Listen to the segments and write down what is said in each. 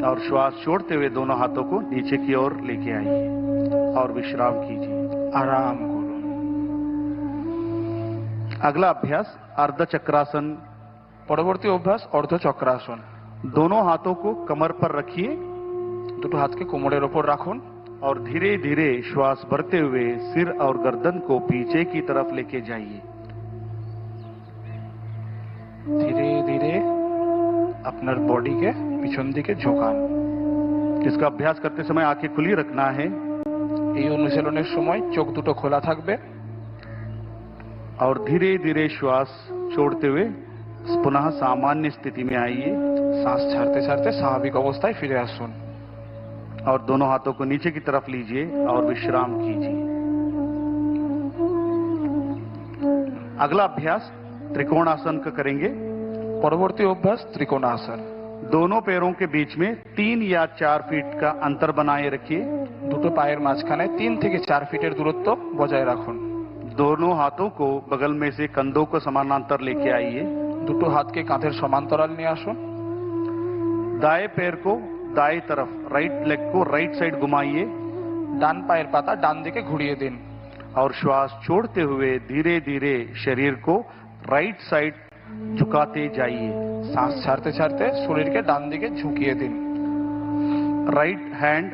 और श्वास छोड़ते हुए दोनों हाथों को नीचे की ओर लेके आइए और विश्राम कीजिए, आराम करुन। अगला अभ्यास अर्ध चक्रासन। परवर्ती अभ्यास अर्ध चक्रासन। दोनों हाथों को कमर पर रखिए, दुटो हाथ के कोमरेर ओपर राखुन और धीरे धीरे श्वास भरते हुए सिर और गर्दन को पीछे की तरफ लेके जाइए। धीरे धीरे अपना बॉडी के पिछन दिके झुकान। इसका अभ्यास करते समय आंखें खुली रखना है। এই অনুশীলনের সময় চোখ দুটো খোলা থাকবে और धीरे धीरे श्वास छोड़ते हुए पुनः सामान्य स्थिति में आइए। শ্বাস ছাড়তে ছাড়তে স্বাভাবিক অবস্থায় ফিরে আসুন और दोनों हाथों को नीचे की तरफ लीजिए और विश्राम कीजिए। अगला अभ्यास त्रिकोणासन का करेंगे। পরবর্তী অভ্যাস ত্রিকোণাসন। दोनों पैरों के बीच में 3 या 4 फीट का अंतर बनाए रखिए। দুটো পায়ের মাঝখানে 3 থেকে 4 ফিটের দূরত্ব বজায় রাখুন। दोनों हाथों को बगल में से कंधों को समानांतर लेके आइए। দুটো হাতকে কাঁধের সমান্তরাল নিয়ে আসুন। दाएं पैर को दाएं तरफ, राइट लेग को राइट साइड घुमाइए ডান পায়ের পাতা ডান দিকে ঘুরিয়ে দিন और श्वास छोड़ते हुए धीरे धीरे शरीर को राइट साइड झुकाते जाइए। শ্বাস ছাড়তে ছাড়তে শরীরকে ডান দিকে ঝুঁকিয়ে দিন। राइट हैंड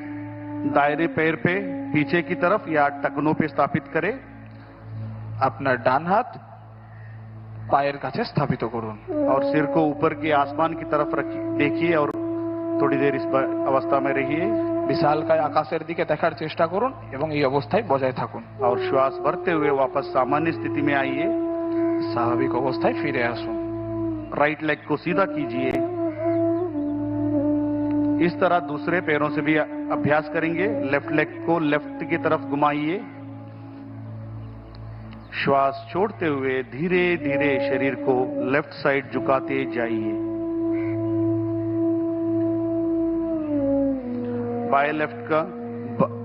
दायरे पैर पे पीछे की तरफ या टखनों पे स्थापित करें। আপনার ডান হাত পায়ের কাছে স্থাপিত করুন और सिर को ऊपर के आसमान की तरफ रखिए, देखिए और थोड़ी देर इस अवस्था में रहिए। বিশালকায় আকাশের দিকে দেখার চেষ্টা করুন এবং এই অবস্থায় বজায় থাকুন। और श्वास भरते हुए वापस सामान्य स्थिति में आइए। স্বাভাবিক অবস্থায় ফিরে আসুন। राइट लेग को सीधा कीजिए। इस तरह दूसरे पैरों से भी अभ्यास करेंगे। लेफ्ट लेग को लेफ्ट की तरफ घुमाइए। श्वास छोड़ते हुए धीरे धीरे शरीर को लेफ्ट साइड झुकाते जाइए। बाएं लेफ्ट का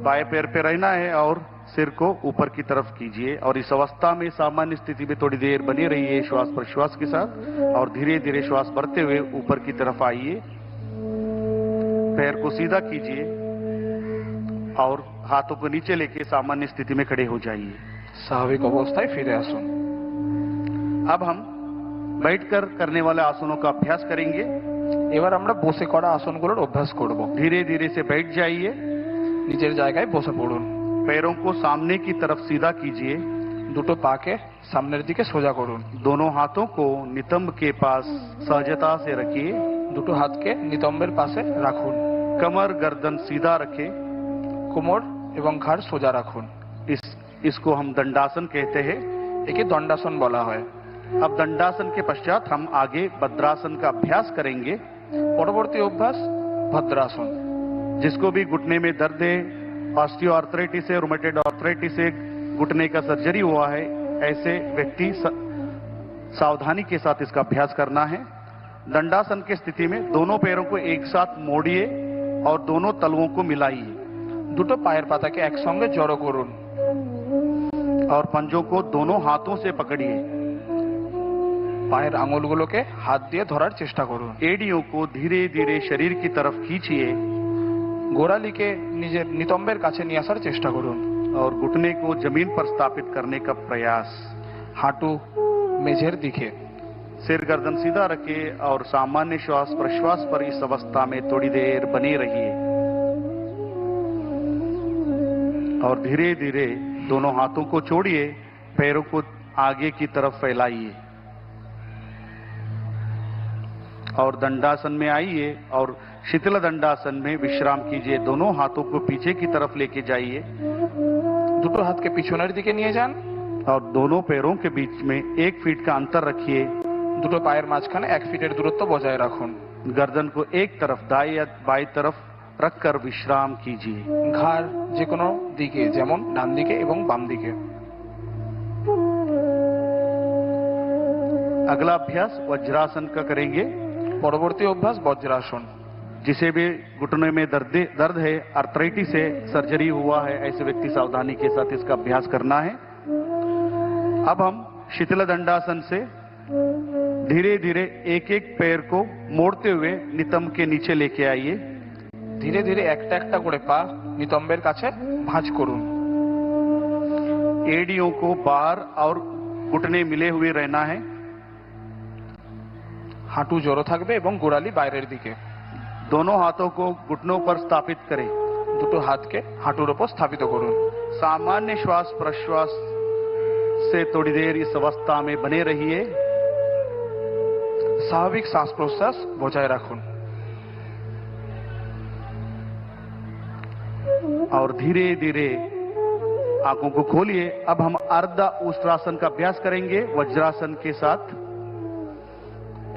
बाएं पैर पे रहना है और सिर को ऊपर की तरफ कीजिए और इस अवस्था में सामान्य स्थिति में थोड़ी देर बनी रहिए श्वास प्रश्वास के साथ और धीरे धीरे श्वास भरते हुए ऊपर की तरफ आइए। पैर को सीधा कीजिए और हाथों को नीचे लेके सामान्य स्थिति में खड़े हो जाइए। স্বাভাবিক অবস্থায় ফিরে আসুন। अब हम बैठकर करने वाले आसनों का अभ्यास करेंगे। এবার আমরা বসে করা আসনগুলোর অভ্যাস করব। धीरे धीरे से बैठ जाइए। নিজের জায়গায় বসে পড়ুন। पैरों को सामने की तरफ सीधा कीजिए। দুটো পাকে সামনের দিকে সোজা করুন। दोनों हाथों को नितंब के पास सहजता से रखिए। দুটো হাতকে নিতম্বের পাশে রাখুন। कमर गर्दन सीधा रखें। কোমর এবং ঘাড় সোজা রাখুন। इसको हम दंडासन कहते हैं। একে দণ্ডাসন বলা হয়। अब दंडासन के पश्चात हम आगे भद्रासन का अभ्यास करेंगे। পরবর্তী অভ্যাস ভদ্রাসন। जिसको भी घुटने में दर्द है, ऑस्टियोआर्थराइटिस है, रूमेटॉइड आर्थराइटिस है, घुटने का सर्जरी हुआ है, ऐसे व्यक्ति सावधानी के साथ इसका अभ्यास करना है। दंडासन की स्थिति में दोनों पैरों को एक साथ मोड़िए और दोनों तलवों को मिलाइए। দুটো পায়ের পাতাকে একসঙ্গে জড়ো করুন और पंजों को दोनों हाथों से पकड़िए। পায়ের আঙুলগুলোকে হাত দিয়ে ধরার চেষ্টা করুন। एड़ियों को धीरे धीरे शरीर की तरफ खींचिए গোড়ালিকে নিজের নিতম্বের কাছে নিয়ে আসার চেষ্টা করুন और घुटने को जमीन पर स्थापित करने का प्रयास। হাঁটু মেঝের दिखे। सिर गर्दन सीधा रखिए और सामान्य श्वास प्रश्वास पर इस अवस्था में थोड़ी देर बने रहिए और धीरे धीरे दोनों हाथों को छोड़िए, पैरों को आगे की तरफ फैलाइए और दंडासन में आइए और शीतल दंडासन में विश्राम कीजिए। दोनों हाथों को पीछे की तरफ लेके जाइए। দুটো হাতকে পিছনের দিকে নিয়ে যান और दोनों पैरों के बीच में 1 फीट का अंतर रखिए। দুটো পায়ের মাঝখানে 1 ফিটের দূরত্ব বজায় রাখুন। गर्दन को एक तरफ दाएं या बाएं तरफ रखकर विश्राम कीजिए। ঘাড় যে কোনো দিকে, যেমন ডান দিকে এবং বাম দিকে। अगला अभ्यास वज्रासन का करेंगे। পরবর্তী অভ্যাস বজ্রাসন। जिसे भी घुटने में दर्द है, आर्थराइटिस है, सर्जरी हुआ है, ऐसे व्यक्ति सावधानी के साथ इसका अभ्यास करना है। अब हम शीतल दंडासन से धीरे धीरे एक एक पैर को मोड़ते हुए नितंब के नीचे लेके आइए। ধীরে ধীরে একটা একটা করে পা নিতম্বের কাছে ভাঁজ করুন। एड़ियों को बाहर और घुटने मिले हुए रहना है। হাঁটু জড়ো থাকবে এবং গোড়ালি বাইরের দিকে। दोनों हाथों को घुटनों पर स्थापित करें। দুটো হাতকে হাঁটুর উপর স্থাপিত করুন। सामान्य श्वास प्रश्वास से थोड़ी देर इस अवस्था में बने रहिए। স্বাভাবিক শ্বাস প্রশ্বাস বজায় রাখুন। और धीरे धीरे आंखों को खोलिए। अब हम अर्धा उष्ट्रासन का अभ्यास करेंगे वज्रासन के साथ।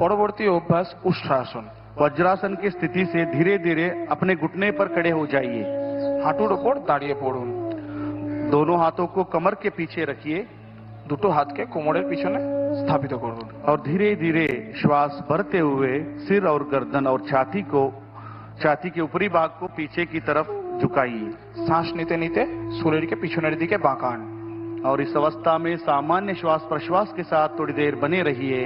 পরবর্তী অভ্যাস উষ্ট্রাসন। वज्रासन की स्थिति से धीरे धीरे अपने घुटने पर खड़े हो जाइए। হাঁটুর উপর দাঁড়িয়ে পড়ুন। दोनों हाथों को कमर के पीछे रखिए। দুটো হাতকে কোমরের পিছনে স্থাপিত করুন। और धीरे धीरे श्वास भरते हुए सिर और गर्दन और छाती के ऊपरी भाग को पीछे की तरफ झुकाइए। শ্বাস নিতে নিতে শরীরকে পিছনের দিকে বাঁকান। और इस अवस्था में सामान्य श्वास प्रश्वास के साथ थोड़ी देर बने रहिए।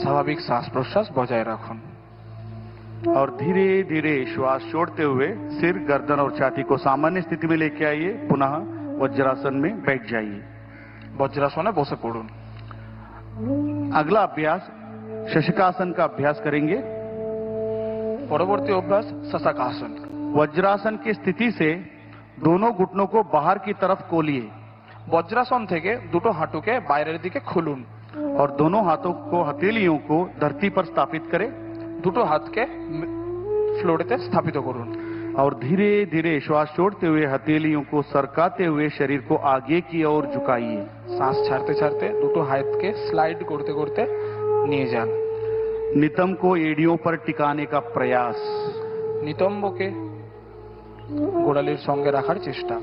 স্বাভাবিক শ্বাস প্রশ্বাস বজায় রাখুন। और धीरे धीरे श्वास छोड़ते हुए सिर गर्दन और छाती को सामान्य स्थिति में लेके आइए। पुनः वज्रासन में बैठ जाइए। বজ্রাসনে বসে পড়ুন। अगला अभ्यास शशकासन का अभ्यास करेंगे। পরবর্তী অভ্যাস শশাকাসন। वज्रासन की स्थिति से दोनों घुटनों को बाहर की तरफ खोलिए। বজ্রাসন থেকে দুটো হাঁটুকে বাইরের দিকে খুলুন। और दोनों हाथों को हथेलियों को धरती पर स्थापित करें। দুটো হাতকে ফ্লোরেতে স্থাপিত করুন। और धीरे धीरे श्वास छोड़ते हुए हथेलियों को सरकाते हुए शरीर को आगे की ओर झुकाइए। শ্বাস ছাড়তে ছাড়তে দুটো হাতকে স্লাইড করতে করতে নিয়ে যান। नितंब को एड़ियों पर टिकाने का प्रयास। নিতম্বকে গোড়ালির সঙ্গে রাখার চেষ্টা।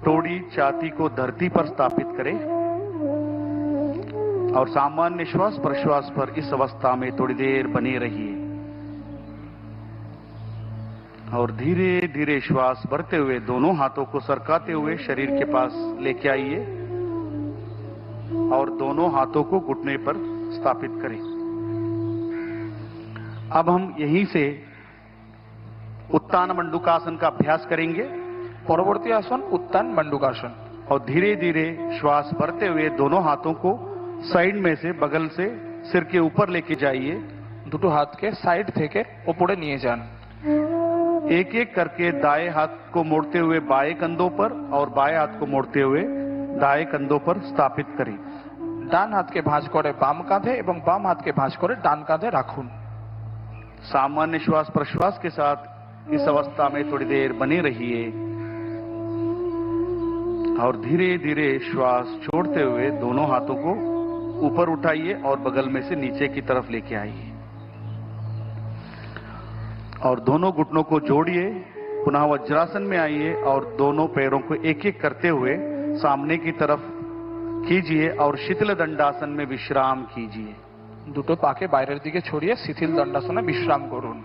टोड़ी छाती को धरती पर स्थापित करें। और सामान्य श्वास प्रश्वास पर इस अवस्था में थोड़ी देर बने रहिए। और धीरे धीरे श्वास भरते हुए दोनों हाथों को सरकाते हुए शरीर के पास लेके आइए। और दोनों हाथों को घुटने पर स्थापित करें। अब हम यहीं से उत्तान मंडूकासन का अभ्यास करेंगे। পরবর্তী আসন উত্তান মণ্ডূকাসন। और धीरे धीरे श्वास भरते हुए दोनों हाथों को साइड में से बगल से सिर के ऊपर लेके जाइए। দুটো হাতকে সাইড থেকে উপরে নিয়ে যান। एक एक करके दाएं हाथ को मोड़ते हुए बाएं कंधों पर और बाएं हाथ को मोड़ते हुए दाएं कंधों पर स्थापित करें। ডান হাতকে ভাঁজ করে বাম কাঁধে এবং বাম হাতকে ভাঁজ করে ডান কাঁধে রাখুন। सामान्य श्वास प्रश्वास के साथ इस अवस्था में थोड़ी देर बने रहिए। और धीरे धीरे श्वास छोड़ते हुए दोनों हाथों को ऊपर उठाइए और बगल में से नीचे की तरफ लेके आइए। और दोनों घुटनों को जोड़िए। पुनः वज्रासन में आइए और दोनों पैरों को एक एक करते हुए सामने की तरफ कीजिए और शीतल दंडासन में विश्राम कीजिए। দুটো পাকে বাইরের দিকে ছড়িয়ে শিথিল দণ্ডাসনে বিশ্রাম করুন।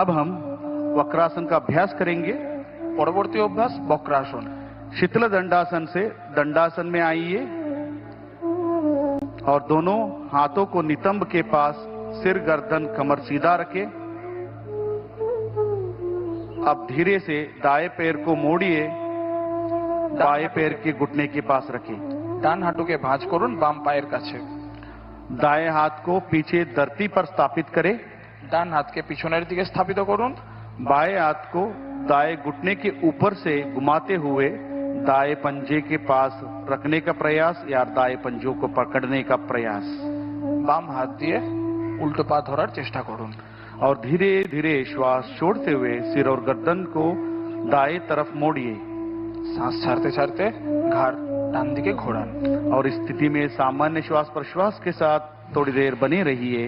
अब हम वक्रासन का अभ्यास करेंगे। পরবর্তী অভ্যাস বক্রাসন। शीतल दंडासन से दंडासन में आइए और दोनों हाथों को नितंब के पास सिर गर्दन कमर सीधा रखें। अब धीरे से दाएं पैर को मोड़िए। बाएं पैर के घुटने के पास रखें। ডান হাঁটুকে ভাঁজ করুন বাম পায়ের কাছে। दाएं हाथ को पीछे धरती पर स्थापित करें। ডান হাতকে পিছনের দিকে স্থাপিত করুন। बाएं हाथ को दाएं घुटने के ऊपर से घुमाते हुए दाएं पंजे के पास रखने का प्रयास या दाएं पंजों को पकड़ने का प्रयास। বাম হাত দিয়ে উল্টো পা ধরার চেষ্টা করুন। और धीरे धीरे श्वास छोड़ते हुए सिर और गर्दन को दाएं तरफ मोड़िए। শ্বাস ছাড়তে ছাড়তে ঘাড় ডান দিকে ঘোরান। और इस स्थिति में सामान्य श्वास प्रश्वास के साथ थोड़ी देर बने रहिए।